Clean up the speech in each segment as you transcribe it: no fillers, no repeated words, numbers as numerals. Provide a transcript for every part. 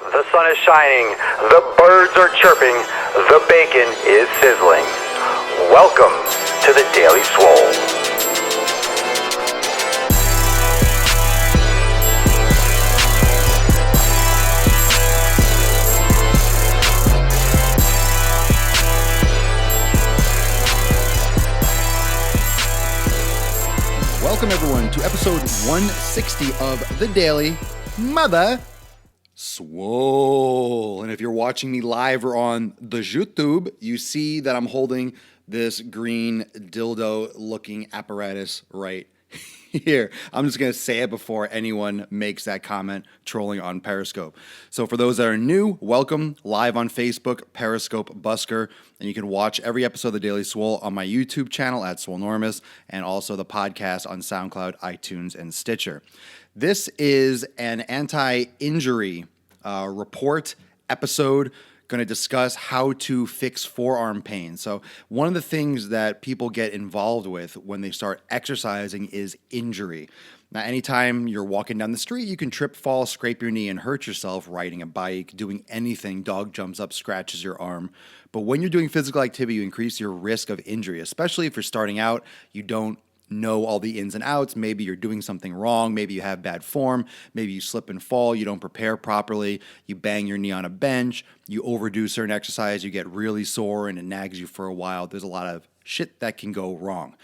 The sun is shining, the birds are chirping, the bacon is sizzling. Welcome to the Daily Swole. Welcome everyone to episode 160 of the Daily Mother Swole. And if you're watching me live or on the YouTube, you see that I'm holding this green dildo looking apparatus right here. I'm just going to say it before anyone makes that comment trolling on Periscope. So for those that are new, welcome live on Facebook, Periscope Busker, and you can watch every episode of the Daily Swole on my YouTube channel at Swolenormous and also the podcast on SoundCloud, iTunes, and Stitcher. This is an anti-injury report episode. Going to discuss how to fix forearm pain. So one of the things that people get involved with when they start exercising is injury. Now, anytime you're walking down the street, you can trip, fall, scrape your knee, and hurt yourself riding a bike, doing anything. Dog jumps up, scratches your arm. But when you're doing physical activity, you increase your risk of injury, especially if you're starting out, you don't know all the ins and outs. Maybe you're doing something wrong. Maybe you have bad form. Maybe you slip and fall. You don't prepare properly. You bang your knee on a bench. You overdo certain exercise. You get really sore and it nags you for a while. There's a lot of shit that can go wrong.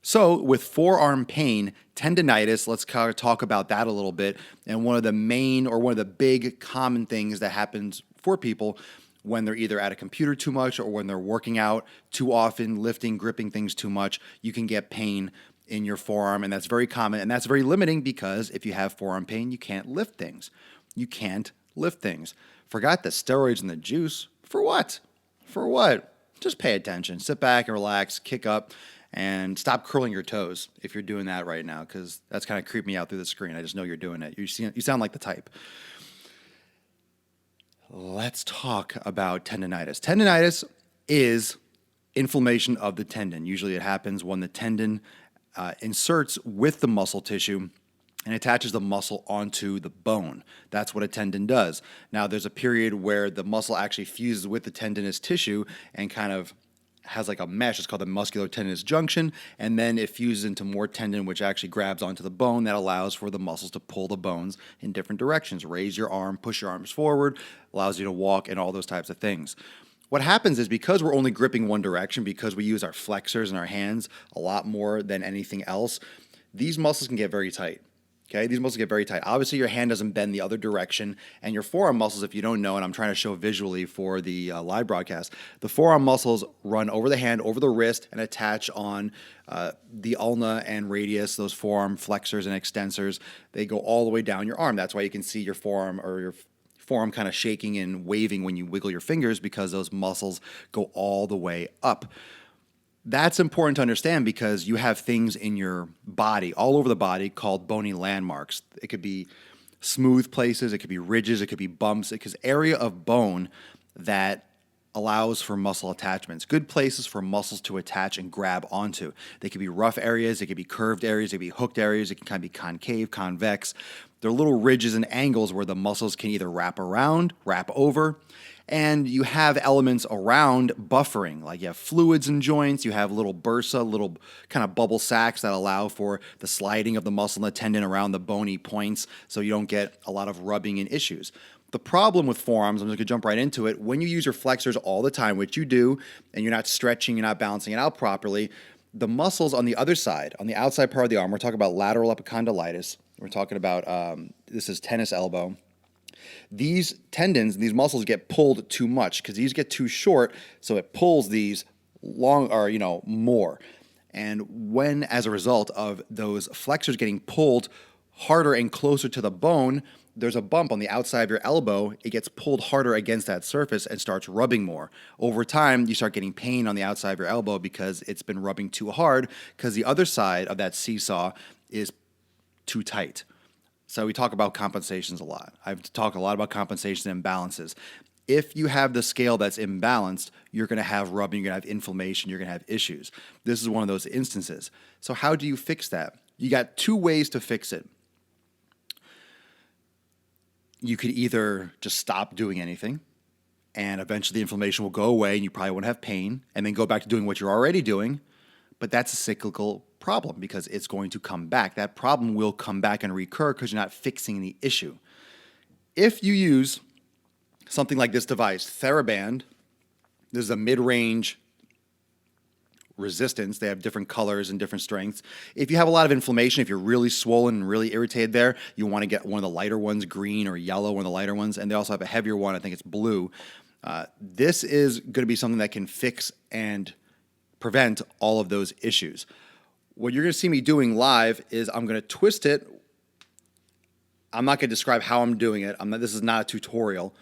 So with forearm pain, tendinitis, let's kind of talk about that a little bit. And one of the main or one of the big common things that happens for people when they're either at a computer too much or when they're working out too often, lifting, gripping things too much, you can get pain in your forearm, and that's very common, and that's very limiting because if you have forearm pain, you can't lift things. You can't lift things. Forgot the steroids and the juice. For what? For what? Just pay attention. Sit back and relax, kick up, and stop curling your toes if you're doing that right now because that's kind of creeping me out through the screen. I just know you're doing it. You sound like the type. Let's talk about tendinitis. Tendinitis is inflammation of the tendon. Usually it happens when the tendon inserts with the muscle tissue and attaches the muscle onto the bone. That's what a tendon does. Now, there's a period where the muscle actually fuses with the tendinous tissue and kind of has like a mesh. It's called the muscular tendinous junction, and then it fuses into more tendon, which actually grabs onto the bone that allows for the muscles to pull the bones in different directions. Raise your arm, push your arms forward, allows you to walk, and all those types of things. What happens is because we're only gripping one direction, because we use our flexors and our hands a lot more than anything else, these muscles can get very tight. Okay, these muscles get very tight. Obviously, your hand doesn't bend the other direction, and your forearm muscles, if you don't know, and I'm trying to show visually for the live broadcast, the forearm muscles run over the hand, over the wrist, and attach on the ulna and radius, those forearm flexors and extensors. They go all the way down your arm. That's why you can see your forearm or your forearm kind of shaking and waving when you wiggle your fingers because those muscles go all the way up. That's important to understand because you have things in your body, all over the body, called bony landmarks. It could be smooth places, it could be ridges, it could be bumps. It could be area of bone that allows for muscle attachments, good places for muscles to attach and grab onto. They could be rough areas, they could be curved areas, they could be hooked areas, it can kind of be concave, convex. They're little ridges and angles where the muscles can either wrap around, wrap over, and you have elements around buffering, like you have fluids in joints, you have little bursa, little kind of bubble sacs that allow for the sliding of the muscle and the tendon around the bony points so you don't get a lot of rubbing and issues. The problem with forearms, I'm just going to jump right into it, when you use your flexors all the time, which you do, and you're not stretching, you're not balancing it out properly, the muscles on the other side, on the outside part of the arm, we're talking about lateral epicondylitis, we're talking about, this is tennis elbow. These tendons, these muscles get pulled too much because these get too short, so it pulls these long or more. And when, as a result of those flexors getting pulled harder and closer to the bone, there's a bump on the outside of your elbow. It gets pulled harder against that surface and starts rubbing more. Over time, you start getting pain on the outside of your elbow because it's been rubbing too hard because the other side of that seesaw is too tight. So we talk about compensations a lot. I've talked a lot about compensation and imbalances. If you have the scale that's imbalanced, you're going to have rubbing, you're going to have inflammation, you're going to have issues. This is one of those instances. So how do you fix that? You got two ways to fix it. you could either just stop doing anything and eventually the inflammation will go away and you probably won't have pain and then go back to doing what you're already doing. But that's a cyclical problem because it's going to come back. That problem will come back and recur because you're not fixing the issue. If you use something like this device, TheraBand, this is a mid-range resistance. They have different colors and different strengths. If you have a lot of inflammation, if you're really swollen and really irritated there, you want to get one of the lighter ones, green or yellow, one of the lighter ones. And they also have a heavier one. I think it's blue. This is going to be something that can fix and prevent all of those issues. What you're going to see me doing live is I'm going to twist it. I'm not going to describe how I'm doing it. This is not a tutorial,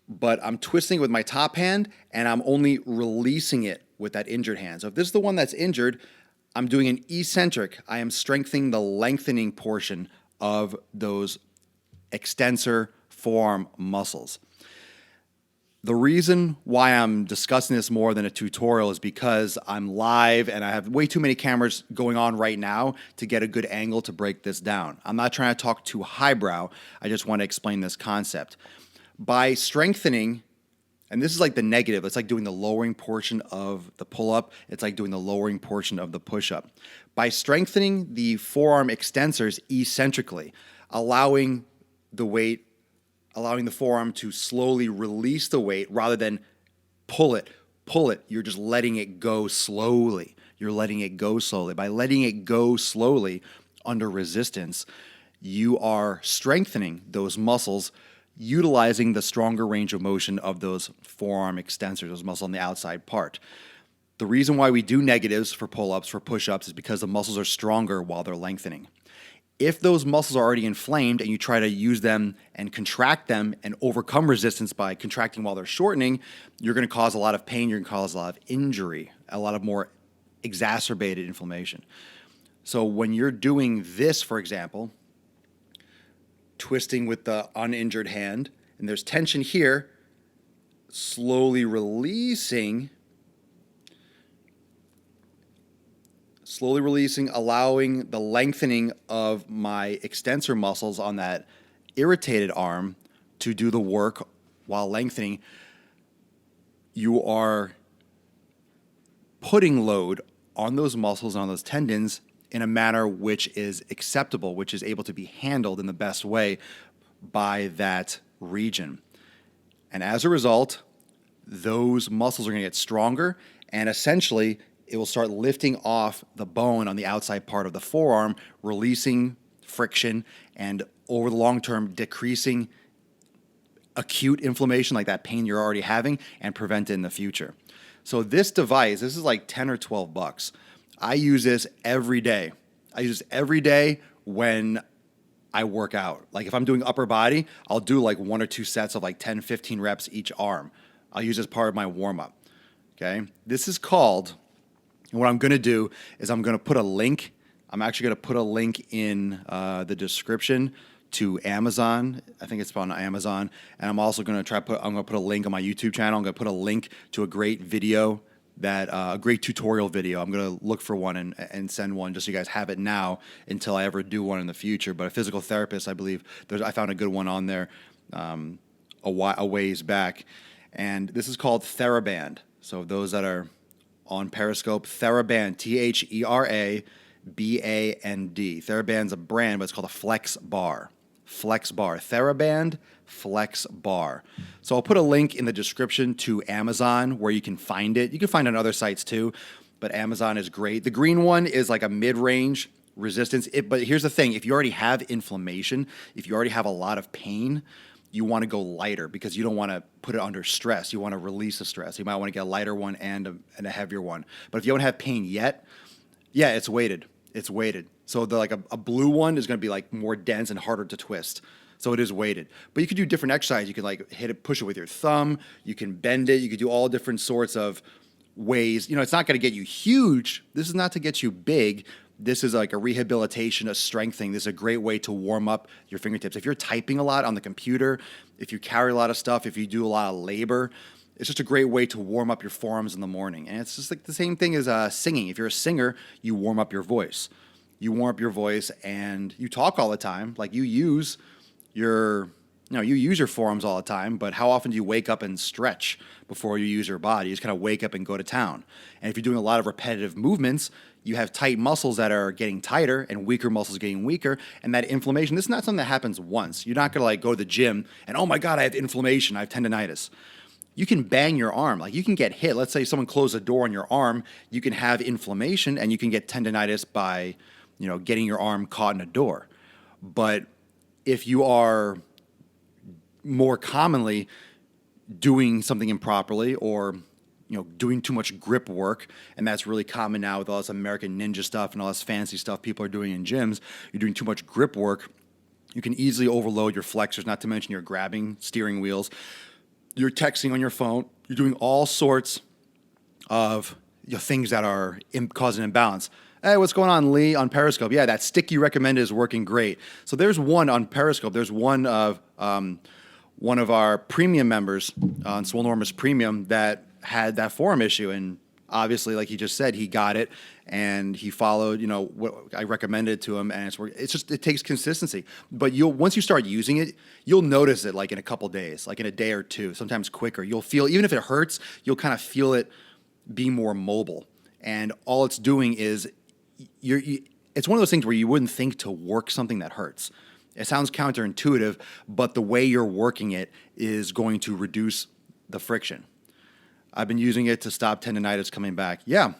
but I'm twisting with my top hand and I'm only releasing it with that injured hand. So if this is the one that's injured, I'm doing an eccentric. I am strengthening the lengthening portion of those extensor forearm muscles. The reason why I'm discussing this more than a tutorial is because I'm live and I have way too many cameras going on right now to get a good angle to break this down. I'm not trying to talk too highbrow. I just want to explain this concept. By strengthening, and this is like the negative, it's like doing the lowering portion of the pull-up. It's like doing the lowering portion of the push-up. By strengthening the forearm extensors eccentrically, allowing the forearm to slowly release the weight rather than pull it. You're just letting it go slowly. You're letting it go slowly. By letting it go slowly under resistance, you are strengthening those muscles, utilizing the stronger range of motion of those forearm extensors, those muscles on the outside part. The reason why we do negatives for pull-ups, for push-ups, is because the muscles are stronger while they're lengthening. If those muscles are already inflamed and you try to use them and contract them and overcome resistance by contracting while they're shortening, you're going to cause a lot of pain, you're going to cause a lot of injury, a lot of more exacerbated inflammation. So when you're doing this, for example, twisting with the uninjured hand, and there's tension here, slowly releasing, allowing the lengthening of my extensor muscles on that irritated arm to do the work while lengthening, you are putting load on those muscles and on those tendons in a manner which is acceptable, which is able to be handled in the best way by that region. And as a result, those muscles are going to get stronger, and essentially it will start lifting off the bone on the outside part of the forearm, releasing friction, and over the long term, decreasing acute inflammation like that pain you're already having and prevent it in the future. So this device, this is like 10 or 12 bucks. I use this every day. I use this every day when I work out. Like if I'm doing upper body, I'll do like 1 or 2 sets of like 10, 15 reps each arm. I'll use it as part of my warm-up. Okay? This is called, and what I'm going to do is I'm going to put a link. I'm actually going to put a link in the description to Amazon. I think it's on Amazon. And I'm also going to I'm going to put a link on my YouTube channel. I'm going to put a link to a great video, a great tutorial video. I'm going to look for one and send one just so you guys have it now until I ever do one in the future. But a physical therapist, I believe, I found a good one on there a ways back. And this is called TheraBand. So those that are on Periscope, TheraBand, TheraBand. TheraBand's a brand, but it's called a Flexbar. Flexbar. TheraBand Flexbar. So I'll put a link in the description to Amazon where you can find it. You can find it on other sites too, but Amazon is great. The green one is like a mid-range resistance. But here's the thing. If you already have inflammation, if you already have a lot of pain, you want to go lighter because you don't want to put it under stress. You want to release the stress. You might want to get a lighter one and a heavier one. But if you don't have pain yet, yeah, it's weighted. It's weighted. So a blue one is going to be like more dense and harder to twist. So it is weighted. But you could do different exercises. You can like hit it, push it with your thumb. You can bend it. You could do all different sorts of ways. It's not going to get you huge. This is not to get you big. This is like a rehabilitation, a strengthening. This is a great way to warm up your fingertips. If you're typing a lot on the computer, if you carry a lot of stuff, if you do a lot of labor, it's just a great way to warm up your forearms in the morning. And it's just like the same thing as singing. If you're a singer, you warm up your voice. You warm up your voice and you talk all the time. Like you use your You use your forearms all the time, but how often do you wake up and stretch before you use your body? You just kind of wake up and go to town. And if you're doing a lot of repetitive movements, you have tight muscles that are getting tighter and weaker muscles getting weaker. And that inflammation, this is not something that happens once. You're not going to like go to the gym and, oh my God, I have inflammation, I have tendinitis. You can bang your arm. Like you can get hit. Let's say someone closed a door on your arm. You can have inflammation and you can get tendinitis by, getting your arm caught in a door. But if you are more commonly doing something improperly or doing too much grip work, and that's really common now with all this American Ninja stuff and all this fancy stuff people are doing in gyms. You're doing too much grip work, you can easily overload your flexors, not to mention you're grabbing steering wheels, you're texting on your phone, you're doing all sorts of things that are causing imbalance. Hey, what's going on, Lee, on Periscope? Yeah, that stick you recommended is working great. So there's one on Periscope. There's one of our premium members on Swolenormous Premium that had that forearm issue. And obviously, like he just said, he got it and he followed, what I recommended to him, and it takes consistency. But once you start using it, you'll notice it like in a couple days, like in a day or two, sometimes quicker. You'll feel, even if it hurts, you'll kind of feel it be more mobile. And all it's doing is it's one of those things where you wouldn't think to work something that hurts. It sounds counterintuitive, but the way you're working it is going to reduce the friction. I've been using it to stop tendinitis coming back. Yeah,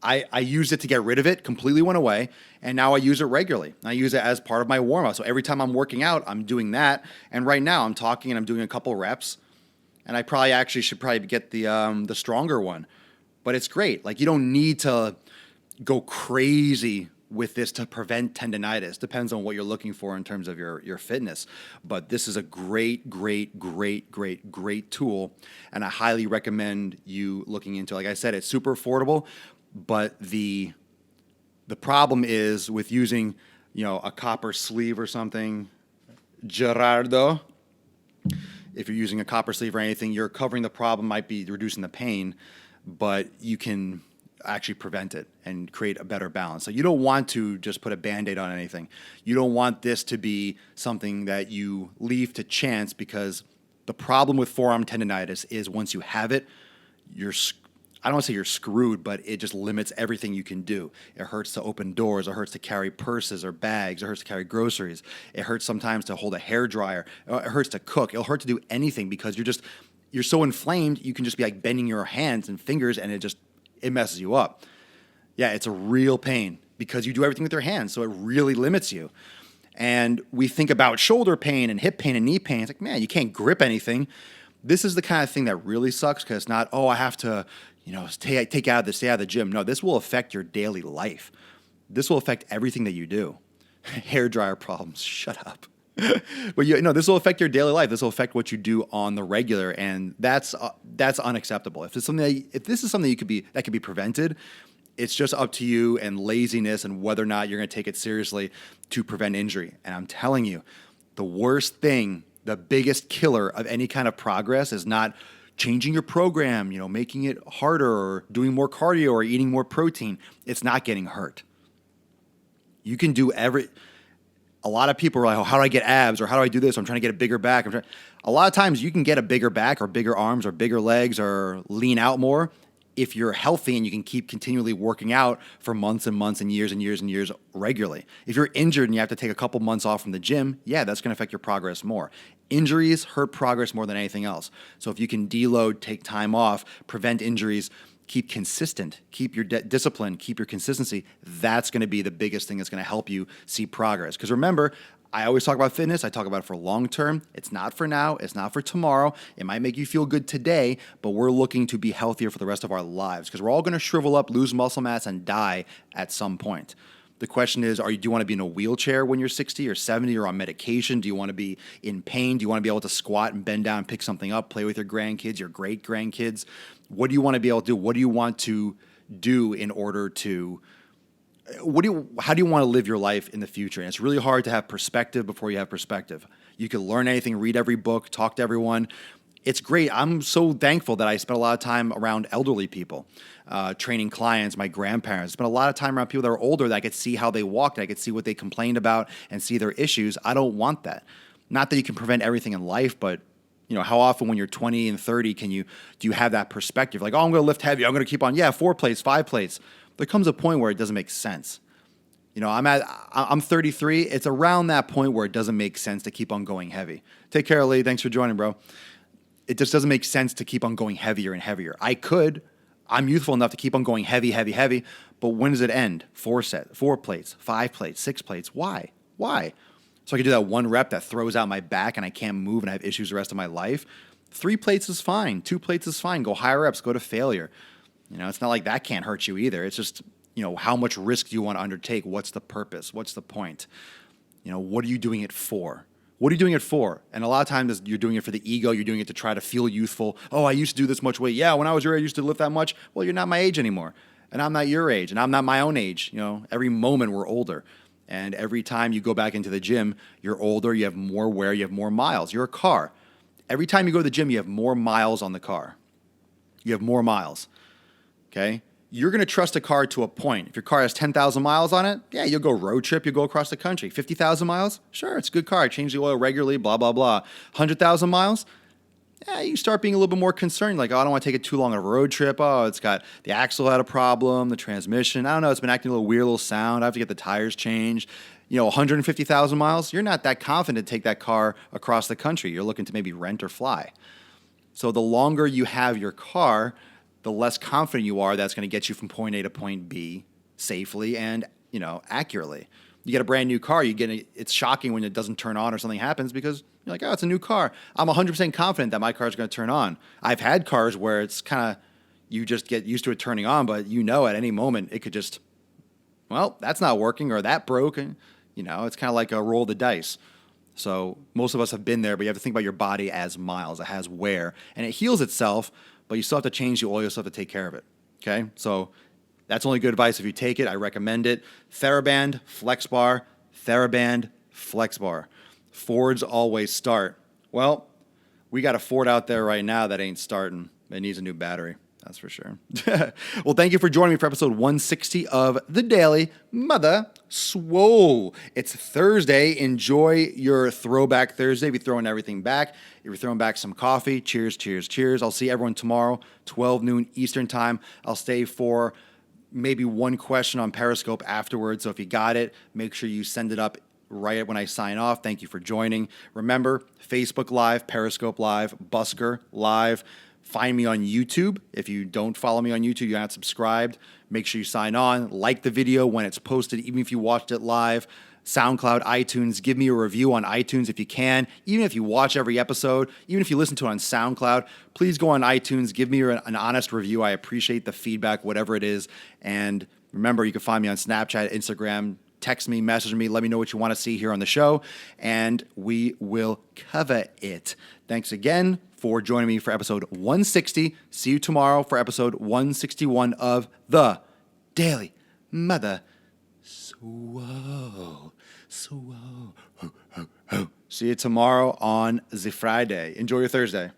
I used it to get rid of it, completely went away, and now I use it regularly. I use it as part of my warm-up. So every time I'm working out, I'm doing that. And right now I'm talking and I'm doing a couple reps, and I should get the stronger one. But it's great. Like, you don't need to go crazy with this to prevent tendinitis. Depends on what you're looking for in terms of your fitness. But this is a great tool, and I highly recommend you looking into it. Like I said, it's super affordable, but the problem is with using, a copper sleeve or something, Gerardo, if you're using a copper sleeve or anything, you're covering the problem, might be reducing the pain, but you can actually prevent it and create a better balance. So you don't want to just put a Band-Aid on anything. You don't want this to be something that you leave to chance, because the problem with forearm tendinitis is once you have it, I don't want to say you're screwed, but it just limits everything you can do. It hurts to open doors. It hurts to carry purses or bags. It hurts to carry groceries. It hurts sometimes to hold a hairdryer. It hurts to cook. It'll hurt to do anything because you're so inflamed, you can just be like bending your hands and fingers, and it messes you up. Yeah, it's a real pain because you do everything with your hands, so it really limits you. And we think about shoulder pain and hip pain and knee pain. It's like, man, you can't grip anything. This is the kind of thing that really sucks, because it's not, I have to, stay out of the gym. No, this will affect your daily life. This will affect everything that you do. Hairdryer problems, shut up. But this will affect your daily life. This will affect what you do on the regular, and that's unacceptable. If this is something that could be prevented, it's just up to you and laziness and whether or not you're going to take it seriously to prevent injury. And I'm telling you, the worst thing, the biggest killer of any kind of progress is not changing your program, making it harder or doing more cardio or eating more protein. It's not getting hurt. You can do a lot of people are like, how do I get abs, or how do I do this? I'm trying to get a bigger back. A lot of times you can get a bigger back or bigger arms or bigger legs or lean out more if you're healthy and you can keep continually working out for months and months and years and years and years regularly. If you're injured and you have to take a couple months off from the gym, yeah, that's going to affect your progress more. Injuries hurt progress more than anything else. So if you can deload, take time off, prevent injuries, keep consistent, keep your discipline, keep your consistency, that's going to be the biggest thing that's going to help you see progress. Because remember, I always talk about fitness. I talk about it for long term. It's not for now. It's not for tomorrow. It might make you feel good today, but we're looking to be healthier for the rest of our lives, because we're all going to shrivel up, lose muscle mass, and die at some point. The question is, do you want to be in a wheelchair when you're 60 or 70 or on medication? Do you want to be in pain? Do you want to be able to squat and bend down and pick something up, play with your grandkids, your great-grandkids? What do you want to be able to do? What do you want to do in order to how do you want to live your life in the future? And it's really hard to have perspective before you have perspective. You can learn anything, read every book, talk to everyone. It's great. I'm so thankful that I spent a lot of time around elderly people, training clients, my grandparents. Spent a lot of time around people that are older that I could see how they walked. I could see what they complained about and see their issues. I don't want that. Not that you can prevent everything in life, but how often when you're 20 and 30 do you have that perspective? Like, oh, I'm going to lift heavy. I'm going to keep on. Yeah, 4 plates, 5 plates. There comes a point where it doesn't make sense. I'm 33. It's around that point where it doesn't make sense to keep on going heavy. Take care, Lee. Thanks for joining, bro. It just doesn't make sense to keep on going heavier and heavier. I'm youthful enough to keep on going heavy, heavy, heavy. But when does it end? 4 plates, 5 plates, 6 plates. Why? So I could do that 1 rep that throws out my back and I can't move and I have issues the rest of my life. 3 plates is fine. 2 plates is fine. Go higher reps. Go to failure. It's not like that can't hurt you either. It's just, how much risk do you want to undertake? What's the purpose? What's the point? What are you doing it for? What are you doing it for? And a lot of times you're doing it for the ego. You're doing it to try to feel youthful. Oh, I used to do this much weight. Yeah, when I was your age, I used to lift that much. Well, you're not my age anymore. And I'm not your age. And I'm not my own age. Every moment we're older. And every time you go back into the gym, you're older, you have more wear, you have more miles. You're a car. Every time you go to the gym, you have more miles on the car. You have more miles. Okay? You're going to trust a car to a point. If your car has 10,000 miles on it, yeah, you'll go road trip, you'll go across the country. 50,000 miles? Sure, it's a good car. I change the oil regularly, blah, blah, blah. 100,000 miles? Yeah, you start being a little bit more concerned. Like, oh, I don't want to take it too long on a road trip. Oh, it's got the axle had a problem, the transmission. I don't know, it's been acting a little weird, a little sound. I have to get the tires changed. 150,000 miles, you're not that confident to take that car across the country. You're looking to maybe rent or fly. So the longer you have your car, the less confident you are that's going to get you from point A to point B safely and, accurately. You get a brand new car, it's shocking when it doesn't turn on or something happens because you're like, oh, it's a new car. I'm 100% confident that my car is going to turn on. I've had cars where it's kind of, you just get used to it turning on, but at any moment it could just, well, that's not working or that broke. And, it's kind of like a roll of the dice. So most of us have been there, but you have to think about your body as miles. It has wear and it heals itself, but you still have to change the oil. You still have to take care of it. Okay. So that's only good advice if you take it. I recommend it. TheraBand Flexbar, TheraBand Flexbar. Fords always start. Well, we got a Ford out there right now that ain't starting. It needs a new battery. That's for sure. Well, thank you for joining me for episode 160 of The Daily Mother Swole. It's Thursday. Enjoy your Throwback Thursday. If you're throwing everything back, if you're throwing back some coffee, cheers, cheers, cheers. I'll see everyone tomorrow, 12 noon Eastern time. I'll stay for maybe one question on Periscope afterwards. So if you got it, make sure you send it up right when I sign off. Thank you for joining. Remember, Facebook Live, Periscope Live, Busker Live. Find me on YouTube. If you don't follow me on YouTube, you're not subscribed. Make sure you sign on. Like the video when it's posted, even if you watched it live. SoundCloud, iTunes. Give me a review on iTunes if you can. Even if you watch every episode, even if you listen to it on SoundCloud, please go on iTunes. Give me an honest review. I appreciate the feedback, whatever it is. And remember, you can find me on Snapchat, Instagram. Text me, message me, let me know what you want to see here on the show, and we will cover it. Thanks again for joining me for episode 160. See you tomorrow for episode 161 of The Daily Mother Swole. Swole. See you tomorrow on the Friday. Enjoy your Thursday.